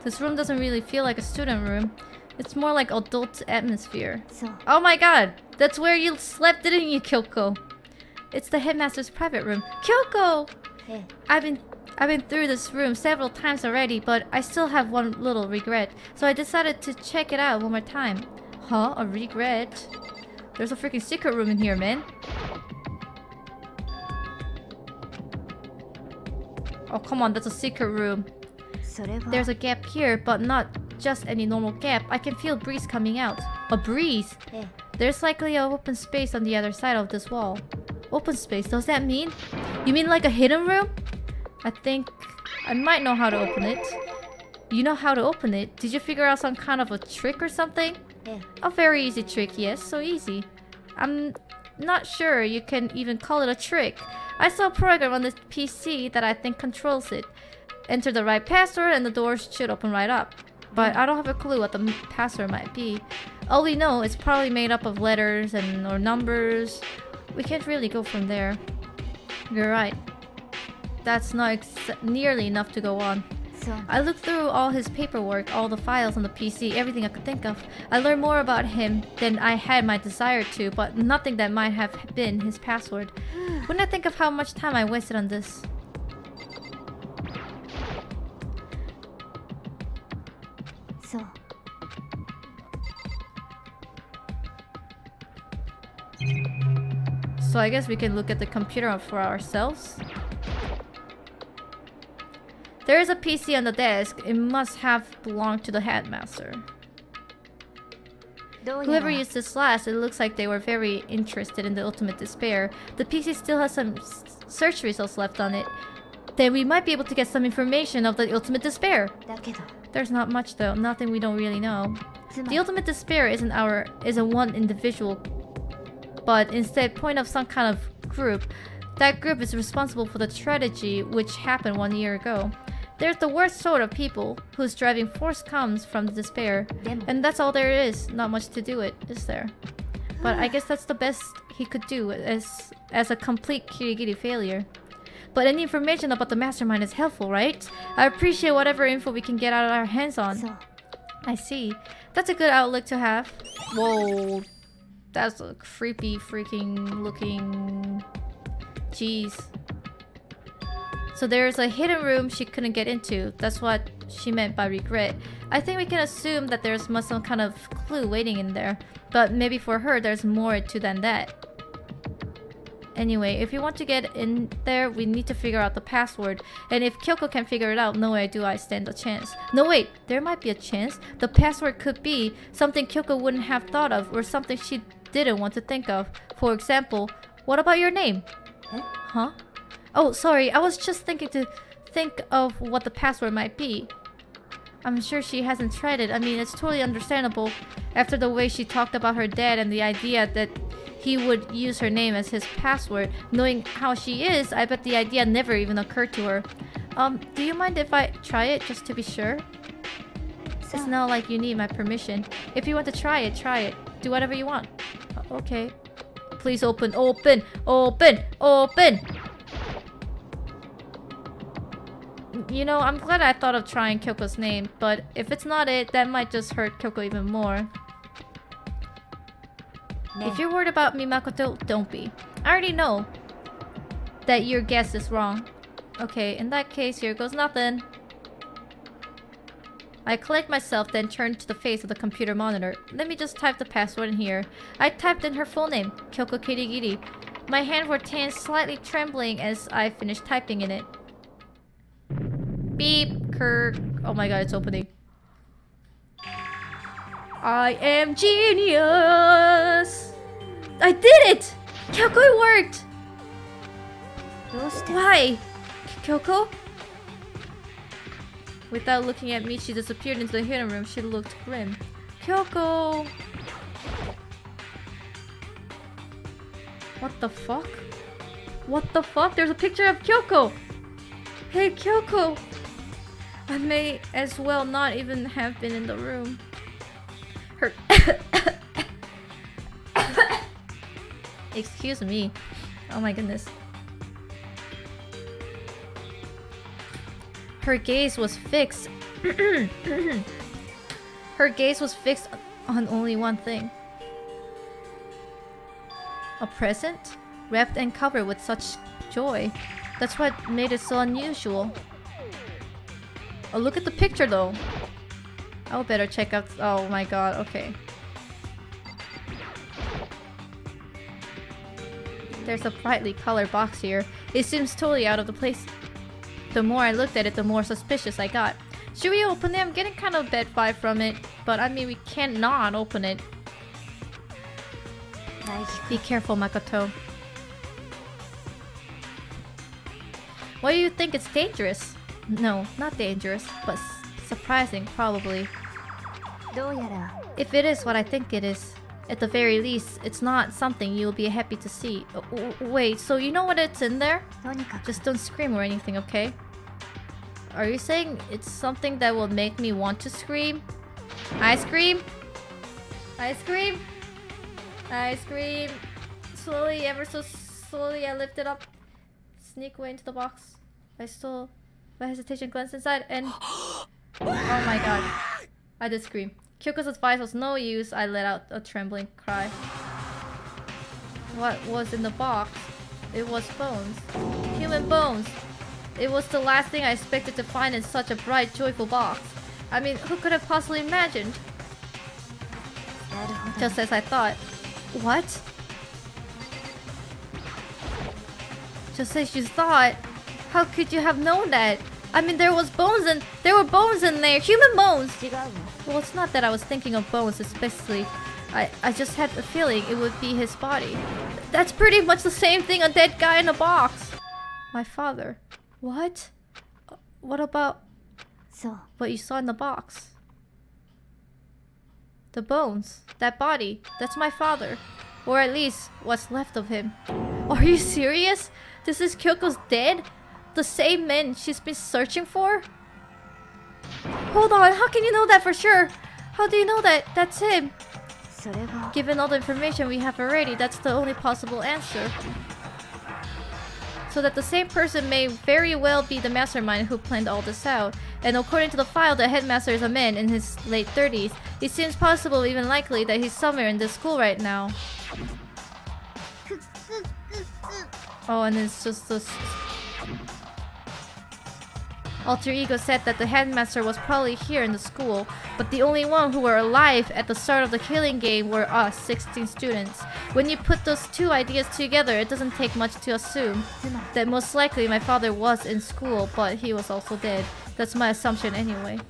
This room doesn't really feel like a student room. It's more like adult atmosphere. So, Oh my god! That's where you slept, didn't you, Kyoko? It's the headmaster's private room. Kyoko! eh, I've been through this room several times already, but I still have one little regret. So I decided to check it out one more time. Huh? A regret? There's a freaking secret room in here, man. Oh, come on, that's a secret room. それは There's a gap here, but not just any normal gap. I can feel a breeze coming out. A breeze? ええ There's likely an open space on the other side of this wall. Open space? Does that mean? You mean like a hidden room? I think I might know how to open it. You know how to open it? Did you figure out some kind of a trick or something? ええ A very easy trick, yes, so easy. I'm not sure you can even call it a trick. I saw a program on this PC that I think controls it. Enter the right password and the doors should open right up. But I don't have a clue what the password might be. All we know is probably made up of letters and or numbers. We can't really go from there. You're right. That's not nearly enough to go on. そう I looked through all his paperwork, all the files on the PC, everything I could think of. I learned more about him than I had my desire to, but nothing that might have been his password. When I think of how much time I wasted on this. So, So I guess we can look at the computer for ourselves. There is a PC on the desk. It must have belonged to the headmaster. どうや Whoever ら used this last, it looks like they were very interested in the ultimate despair. The PC still has some search results left on it. Then we might be able to get some information of the ultimate despair. だけど There's not much though, nothing we don't really know. つま The り ultimate despair isn't one individual, but instead point of some kind of group. That group is responsible for the tragedy which happened 1 year ago. There's the worst sort of people whose driving force comes from the despair. でも And that's all there is. Not much to do it, is there? But I guess that's the best he could do as a complete Kirigiri failure. But any information about the mastermind is helpful, right? I appreciate whatever info we can get out of our hands on. そう I see. That's a good outlook to have. Whoa. That's a creepy freaking looking... Jeez. So there's a hidden room she couldn't get into. That's what she meant by regret. I think we can assume that there's some kind of clue waiting in there. But maybe for her there's more to than that. Anyway, if we want to get in there, we need to figure out the password. And if Kyoko can figure it out, no way do I stand a chance. No wait, there might be a chance. The password could be something Kyoko wouldn't have thought of or something she didn't want to think of. For example, what about your name? え Huh? Oh, sorry, I was just thinking to think of what the password might be. I'm sure she hasn't tried it. I mean, it's totally understandable after the way she talked about her dad and the idea that he would use her name as his password. Knowing how she is, I bet the idea never even occurred to her. Do you mind if I try it just to be sure? It's そう not like you need my permission. If you want to try it, try it. Do whatever you want. Okay. Please open, open, open, open! You know, I'm glad I thought of trying Kyoko's name, but if it's not it, that might just hurt Kyoko even more. ね If you're worried about me, Makoto, don't be. I already know that your guess is wrong. Okay, in that case, here goes nothing. I collect myself, then turn to the face of the computer monitor. Let me just type the password in here. I typed in her full name, Kyoko Kirigiri. My hands were tense, slightly trembling as I finished typing in it. Beep, Kirk. Oh my god, it's opening. I am genius! I did it! Kyoko, it worked! どうして Why? Kyoko? Without looking at me, she disappeared into the hidden room. She looked grim. Kyoko! What the fuck? What the fuck? There's a picture of Kyoko! Hey, Kyoko! I may as well not even have been in the room. Her... Excuse me. Oh my goodness. Her gaze was fixed Her gaze was fixed on only one thing. A present? Wrapped and covered with such joy. That's what made it so unusual. Oh, look at the picture though. I would better check out. Oh my god, okay. There's a brightly colored box here. It seems totally out of the place. The more I looked at it, the more suspicious I got. Should we open it? I'm getting kind of a bad vibe from it. But I mean, we can't not open it. Be careful, Makoto. Why do you think it's dangerous? No, not dangerous, but surprising, probably. If it is what I think it is, at the very least, it's not something you'll be happy to see. Wait, so you know what it's in there? Just don't scream or anything, okay? Are you saying it's something that will make me want to scream? I scream? I scream? I scream. Slowly, ever so slowly, I lift it up. Sneak away into the box. I stole by hesitation, glanced inside, and... oh my god. I did scream. Kyoko's advice was no use. I let out a trembling cry. What was in the box? It was bones. Human bones. It was the last thing I expected to find in such a bright, joyful box. I mean, who could have possibly imagined? Just as I thought. What? Just as you thought? How could you have known that? I mean, there were bones in there, human bones! Well, it's not that I was thinking of bones especially. I just had a feeling it would be his body. That's pretty much the same thing, a dead guy in a box. My father. What? What about what you saw in the box? The bones. That body. That's my father. Or at least, what's left of him. Are you serious? This is Kyoko's dead? The same man she's been searching for? Hold on, how can you know that for sure? How do you know that that's him? Given all the information we have already, that's the only possible answer. So that the same person may very well be the mastermind who planned all this out. And according to the file, the headmaster is a man in his late 30s. It seems possible, even likely, that he's somewhere in this school right now. Oh, and it's just this... Alter Ego said that the headmaster was probably here in the school, but the only one who were alive at the start of the killing game were us, 16 students. When you put those two ideas together, it doesn't take much to assume that most likely my father was in school, but he was also dead. That's my assumption anyway.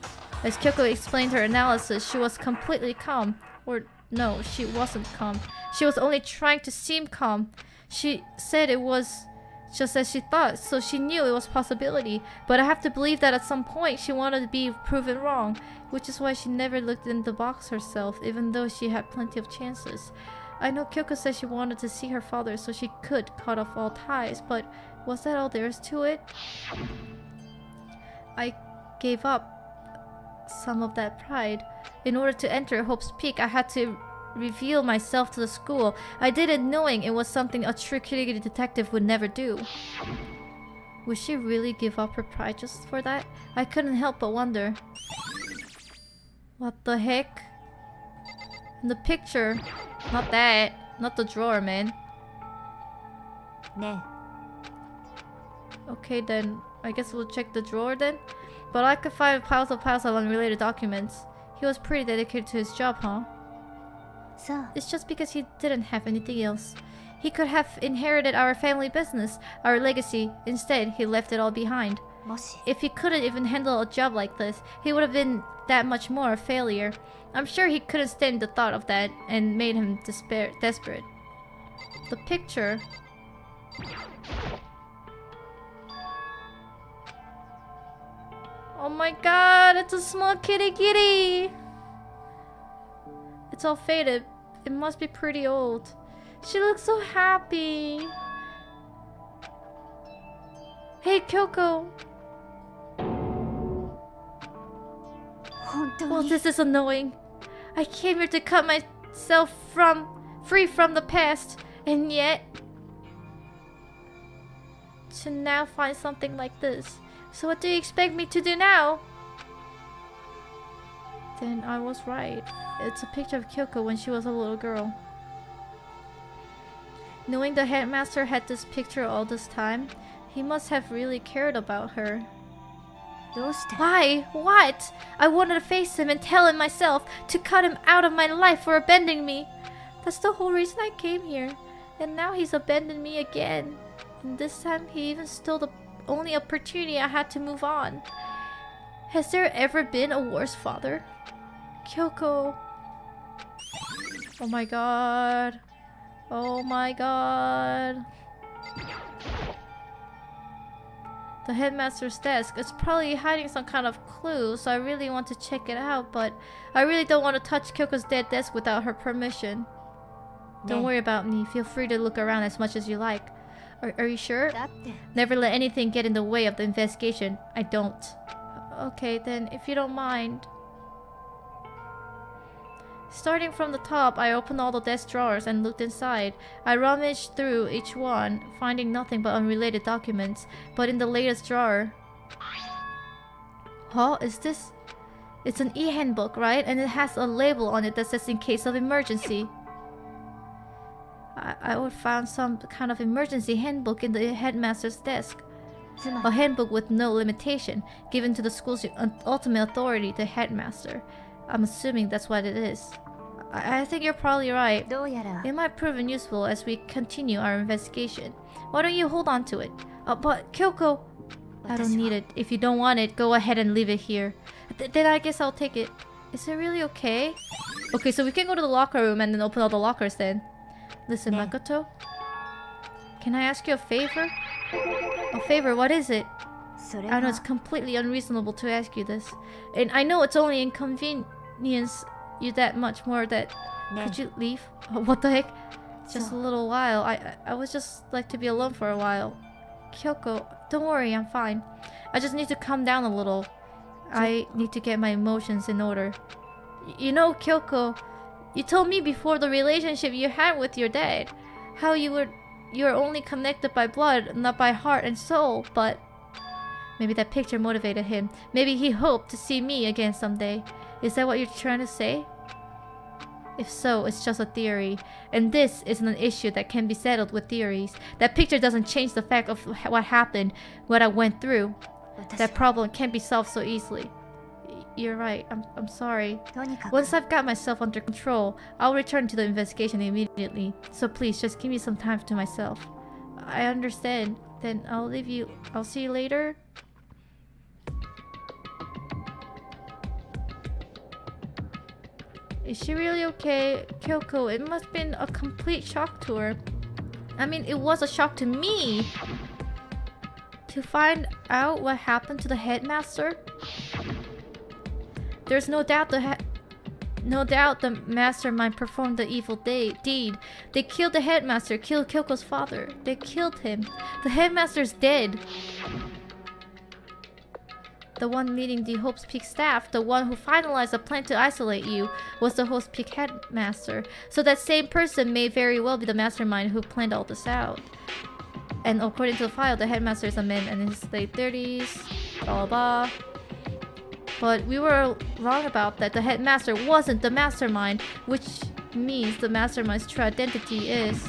As Kyoko explained her analysis, she was completely calm. Or no, she wasn't calm. She was only trying to seem calm. She said it was just as she thought, so she knew it was a possibility. But I have to believe that at some point she wanted to be proven wrong, which is why she never looked in the box herself, even though she had plenty of chances. I know Kyoko said she wanted to see her father so she could cut off all ties, but was that all there is to it? I gave up some of that pride. In order to enter Hope's Peak, I had to reveal myself to the school. I did it knowing it was something a true kitty detective would never do. Would she really give up her pride just for that? I couldn't help but wonder. What the heck? In the picture. Not that. Not the drawer, man. Ne. Okay then. I guess we'll check the drawer then. But I could find piles of unrelated documents. He was pretty dedicated to his job, huh? It's just because he didn't have anything else. He could have inherited our family business, our legacy. Instead, he left it all behind. If he couldn't even handle a job like this, he would have been that much more a failure. I'm sure he couldn't stand the thought of that and made him desperate. The picture... Oh my god, it's a small kitty! It's all faded. It must be pretty old. She looks so happy. Hey, Kyoko. Well, this is annoying. I came here to cut myself free from the past, and yet to now find something like this. So what do you expect me to do now? Then I was right. It's a picture of Kyoko when she was a little girl. Knowing the headmaster had this picture all this time, he must have really cared about her. Why? What? I wanted to face him and tell him myself, to cut him out of my life for abandoning me. That's the whole reason I came here. And now he's abandoned me again. And this time he even stole the only opportunity I had to move on. Has there ever been a worse father? Kyoko. Oh my god. Oh my god. The headmaster's desk. It's probably hiding some kind of clue, so I really want to check it out, but I really don't want to touch Kyoko's dead desk without her permission. Don't worry about me. Feel free to look around as much as you like. Are you sure? Never let anything get in the way of the investigation. I don't. Okay, then, if you don't mind. Starting from the top, I opened all the desk drawers and looked inside. I rummaged through each one, finding nothing but unrelated documents. But in the latest drawer... Huh? Is this... It's an e-handbook, right? And it has a label on it that says in case of emergency. I would found some kind of emergency handbook in the headmaster's desk. A handbook with no limitation, given to the school's ultimate authority, the headmaster. I'm assuming that's what it is. I think you're probably right. It might prove useful as we continue our investigation. Why don't you hold on to it? But Kyoko... I don't need it. If you don't want it, go ahead and leave it here. Then I guess I'll take it. Is it really okay? Okay, so we can go to the locker room and then open all the lockers then. Listen, Makoto. Can I ask you a favor? A favor? What is it? I know it's completely unreasonable to ask you this. And I know it's only inconvenience you that much more that... Could you leave? What the heck? Just a little while. I would just like to be alone for a while. Kyoko, don't worry, I'm fine. I just need to calm down a little. I need to get my emotions in order. You know, Kyoko, you told me before the relationship you had with your dad, how you're only connected by blood, not by heart and soul, but... Maybe that picture motivated him. Maybe he hoped to see me again someday. Is that what you're trying to say? If so, it's just a theory. And this isn't an issue that can be settled with theories. That picture doesn't change the fact of what happened, what I went through. That problem can't be solved so easily. You're right. I'm sorry. Once I've got myself under control, I'll return to the investigation immediately. So please, just give me some time to myself. I understand. Then I'll leave you. I'll see you later. Is she really okay? Kyoko, it must have been a complete shock to her. I mean, it was a shock to me. To find out what happened to the headmaster. There's no doubt the mastermind performed the evil deed. They killed the headmaster, killed Kyoko's father. They killed him. The headmaster's dead. The one leading the Hope's Peak staff, the one who finalized the plan to isolate you, was the Hope's Peak headmaster. So that same person may very well be the mastermind who planned all this out. And according to the file, the headmaster is a man in his late 30s, blah blah. But we were wrong about that. The headmaster wasn't the mastermind, which means the mastermind's true identity is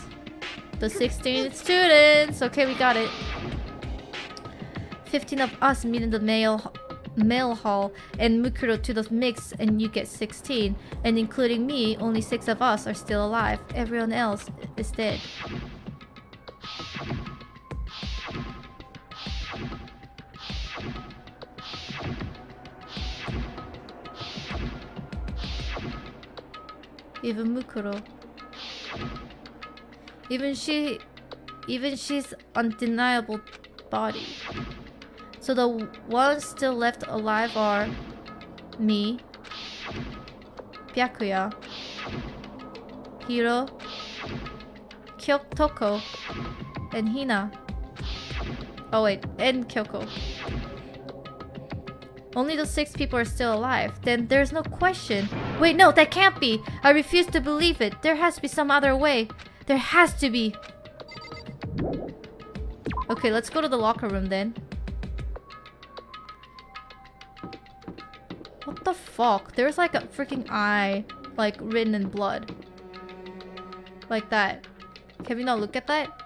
the 16 students. Okay, we got it. 15 of us meet in the male hall, and Mukuro to the mix, and you get 16. And including me, only 6 of us are still alive. Everyone else is dead. Even Mukuro. Even she's undeniable body. So the ones still left alive are me, Byakuya, Hiro, Toko, and Hina. Oh wait, and Kyoko. Only the 6 people are still alive. Then there's no question. Wait, no, that can't be. I refuse to believe it. There has to be some other way. There has to be. Okay, let's go to the locker room then. What the fuck? There's like a freaking eye, like written in blood. Like that. Can we not look at that?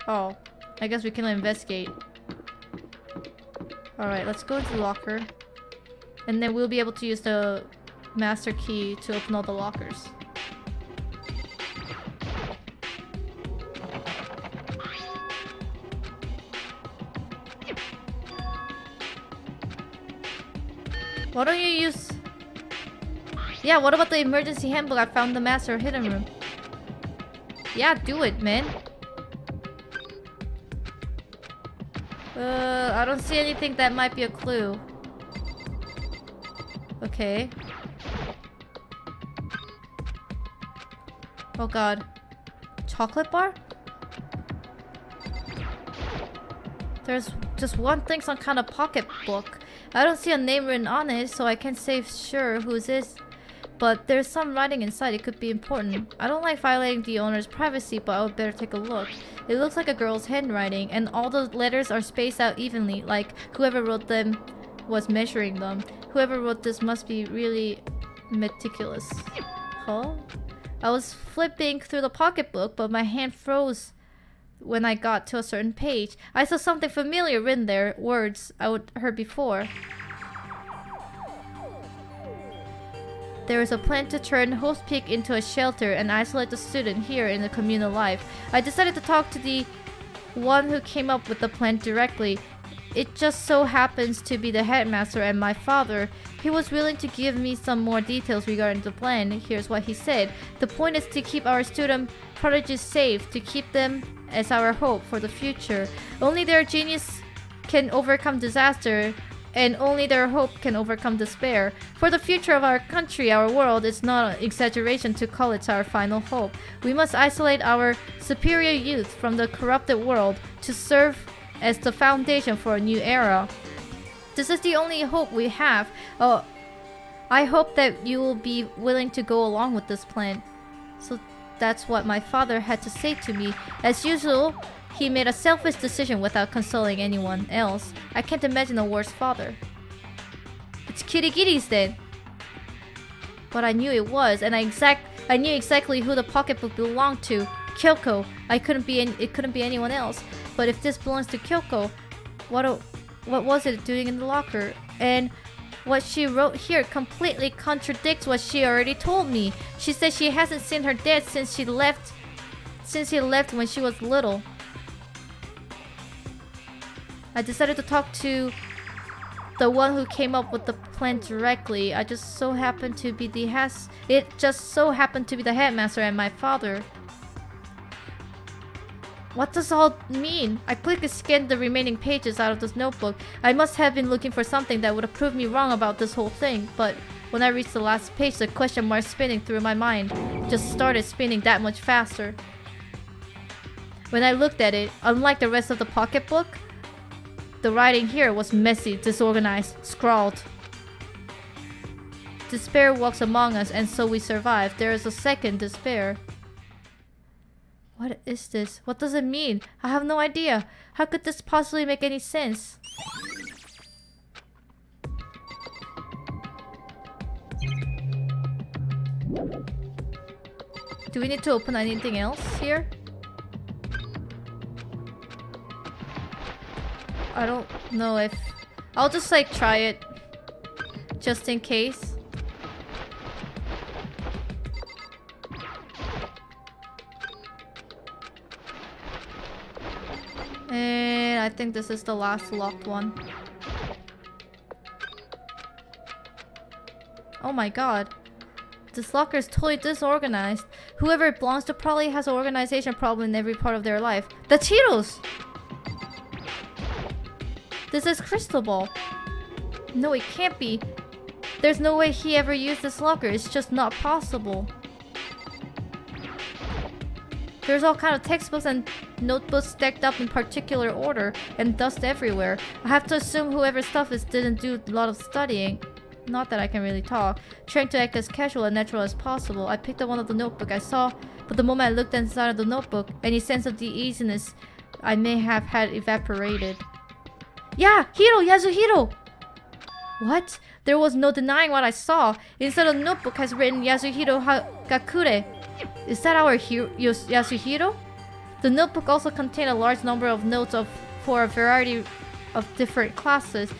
Oh, I guess we can investigate. Alright, let's go into the locker. And then we'll be able to use the master key to open all the lockers. Why don't you use... Yeah, what about the emergency handbook I found in the master hidden room? Yeah, do it, man. I don't see anything that might be a clue. Okay. Oh god. Chocolate bar? There's just one thing, some kind of pocketbook. I don't see a name written on it, so I can't say sure whose this. But there's some writing inside, it could be important. I don't like violating the owner's privacy, but I would better take a look. It looks like a girl's handwriting, and all the letters are spaced out evenly, like whoever wrote them was measuring them. Whoever wrote this must be really meticulous. Huh? I was flipping through the pocketbook, but my hand froze when I got to a certain page. I saw something familiar written there, words I would heard before. There is a plan to turn Host Peak into a shelter and isolate the student here in the communal life. I decided to talk to the one who came up with the plan directly. It just so happens to be the headmaster and my father. He was willing to give me some more details regarding the plan. Here's what he said. The point is to keep our student prodigies safe, to keep them as our hope for the future. Only their genius can overcome disaster, and only their hope can overcome despair. For the future of our country, our world, it's not an exaggeration to call it our final hope. We must isolate our superior youth from the corrupted world to serve as the foundation for a new era. This is the only hope we have. I hope that you will be willing to go along with this plan. So that's what my father had to say to me. As usual, he made a selfish decision without consulting anyone else. I can't imagine a worse father. It's Kirigiri's then. But I knew it was, and I knew exactly who the pocketbook belonged to. Kyoko. It couldn't be anyone else. But if this belongs to Kyoko, what was it doing in the locker? And what she wrote here completely contradicts what she already told me. She said she hasn't seen her dad since he left when she was little. I decided to talk to the one who came up with the plan directly. It just so happened to be the headmaster and my father. What does all mean? I quickly scanned the remaining pages out of this notebook. I must have been looking for something that would have proved me wrong about this whole thing, but when I reached the last page, the question mark spinning through my mind just started spinning that much faster. When I looked at it, unlike the rest of the pocketbook, the writing here was messy, disorganized, scrawled. Despair walks among us, and so we survive. There is a second despair. What is this? What does it mean? I have no idea. How could this possibly make any sense? Do we need to open anything else here? I don't know if... I'll just like try it. Just in case. And I think this is the last locked one. Oh my god. This locker is totally disorganized. Whoever it belongs to probably has an organization problem in every part of their life. That's Hiro's! This is Crystal Ball. No, it can't be. There's no way he ever used this locker. It's just not possible. There's all kind of textbooks and notebooks stacked up in particular order and dust everywhere. I have to assume whoever's stuff is didn't do a lot of studying. Not that I can really talk. Trying to act as casual and natural as possible. I picked up one of the notebooks I saw, but the moment I looked inside of the notebook, any sense of the easiness I may have had evaporated. Yeah! Hiro! Yasuhiro! What? There was no denying what I saw. Inside the notebook has written Yasuhiro Hagakure. Is that our Yasuhiro? The notebook also contained a large number of notes for a variety of different classes,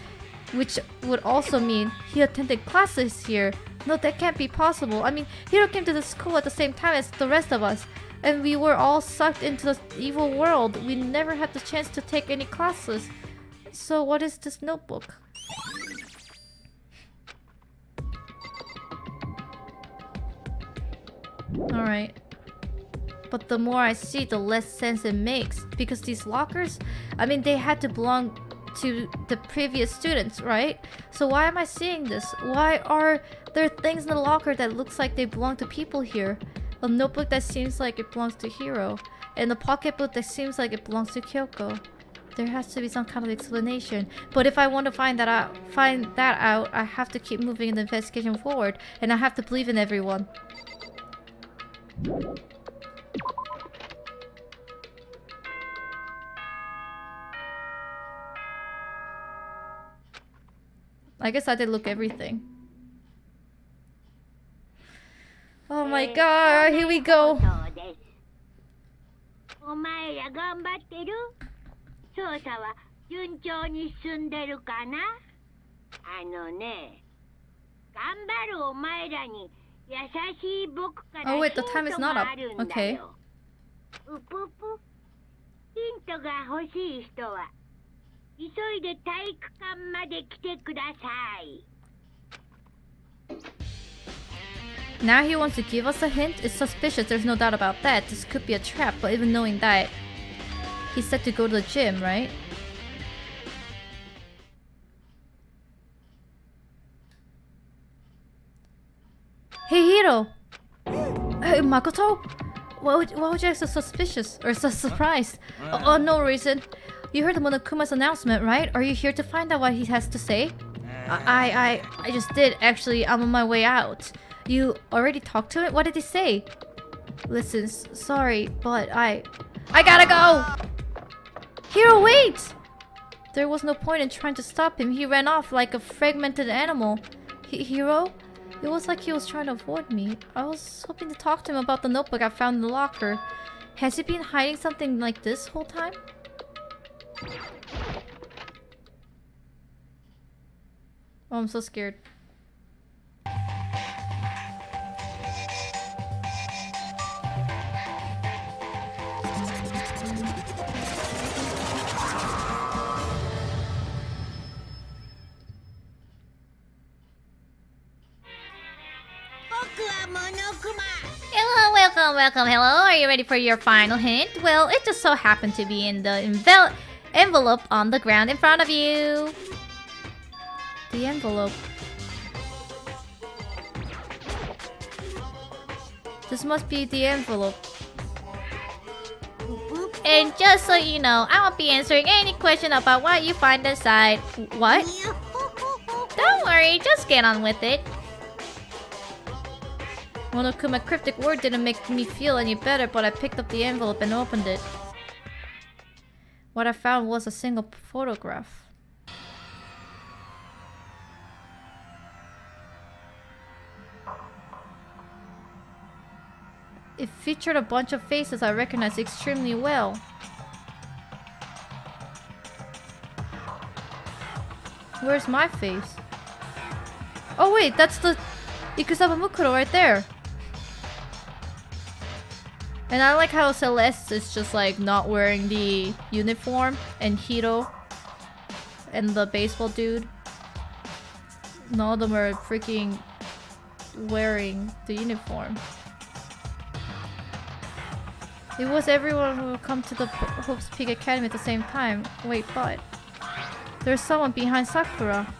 which would also mean he attended classes here. No, that can't be possible. I mean, Hiro came to the school at the same time as the rest of us, and we were all sucked into the evil world. We never had the chance to take any classes. So what is this notebook? Alright. But the more I see, the less sense it makes. Because these lockers, I mean, they had to belong to the previous students, right? So why am I seeing this? Why are there things in the locker that looks like they belong to people here? A notebook that seems like it belongs to Hiro. And a pocketbook that seems like it belongs to Kyoko. There has to be some kind of explanation. But if I want to find that out, I have to keep moving the investigation forward. And I have to believe in everyone. I guess I did look everything. Oh my god, here we go. お前ら頑張ってる？捜査は順調に進んでるかな？あのね、頑張るお前らに優しい僕から Oh wait, the ヒ time ン is ト not が up. あるんだ Okay. よ。うぷぷ。ヒントが欲しい人は急いで体育館まで来てください。 Now he wants to give us a hint? It's suspicious, there's no doubt about that. This could be a trap, but even knowing that, he said to go to the gym, right? Hey Hiro! Hey Makoto? Why would you act so suspicious? Or so surprised? Oh, no reason. You heard Monokuma's announcement, right? Are you here to find out what he has to say? I just did, actually. I'm on my way out. You already talked to him? What did he say? Listen, sorry, but I gotta go! Hiro, wait! There was no point in trying to stop him. He ran off like a fragmented animal. Hiro? It was like he was trying to avoid me. I was hoping to talk to him about the notebook I found in the locker. Has he been hiding something like this whole time? Oh, I'm so scared. Welcome, hello. Are you ready for your final hint? Well, it just so happened to be in the envelope on the ground in front of you. The envelope. This must be the envelope. And just so you know, I won't be answering any question about what you find inside. What? Don't worry, just get on with it. Monokuma cryptic word didn't make me feel any better, but I picked up the envelope and opened it. What I found was a single photograph. It featured a bunch of faces I recognized extremely well. Where's my face? Oh wait, that's the Ikusawa Mukuro right there. And I like how Celeste is just like not wearing the uniform, and Hiro and the baseball dude, none of them are freaking wearing the uniform. It was everyone who would come to the Hope's Peak Academy at the same time. Wait, but there's someone behind Sakura.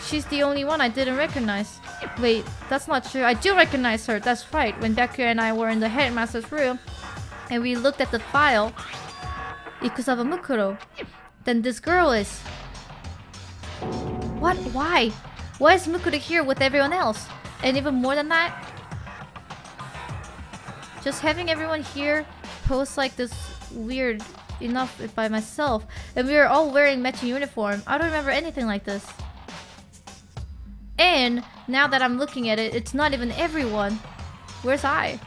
She's the only one I didn't recognize. Wait, that's not true. I do recognize her. That's right. When Bakuya and I were in the headmaster's room and we looked at the file, Ikusawa Mukuro. Then this girl is... What? Why? Why is Mukuro here with everyone else? And even more than that, just having everyone here pose like this weird enough by myself. And we were all wearing matching uniform. I don't remember anything like this. And now that I'm looking at it, it's not even everyone. Where's I?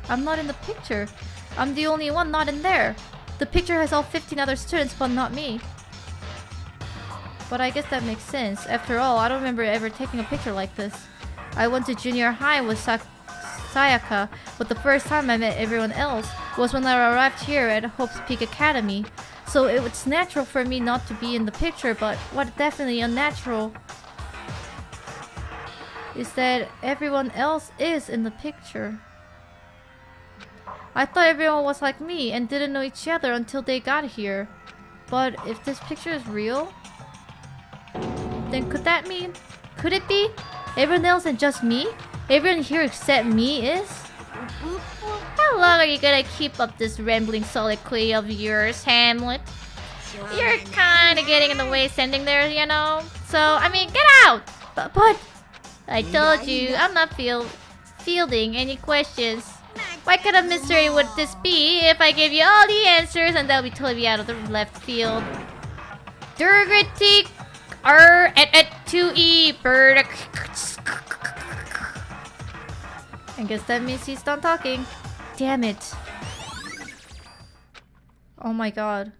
I'm not in the picture. I'm the only one not in there. The picture has all 15 other students, but not me. But I guess that makes sense. After all, I don't remember ever taking a picture like this. I went to junior high with Sayaka, but the first time I met everyone else was when I arrived here at Hope's Peak Academy. So it was natural for me not to be in the picture, but what definitely unnatural is that everyone else is in the picture. I thought everyone was like me and didn't know each other until they got here. But if this picture is real, then could it be everyone else and just me? Everyone here except me is? How long are you gonna keep up this rambling soliloquy of yours, Hamlet? You're kinda getting in the way standing there, you know? So, I mean, get out! But I told you, I'm not fielding any questions. What kind of mystery would this be if I gave you all the answers and that would totally be out of the left field? Durgatik R at 2E bird. I guess that means he's done talking. Damn it. Oh my god.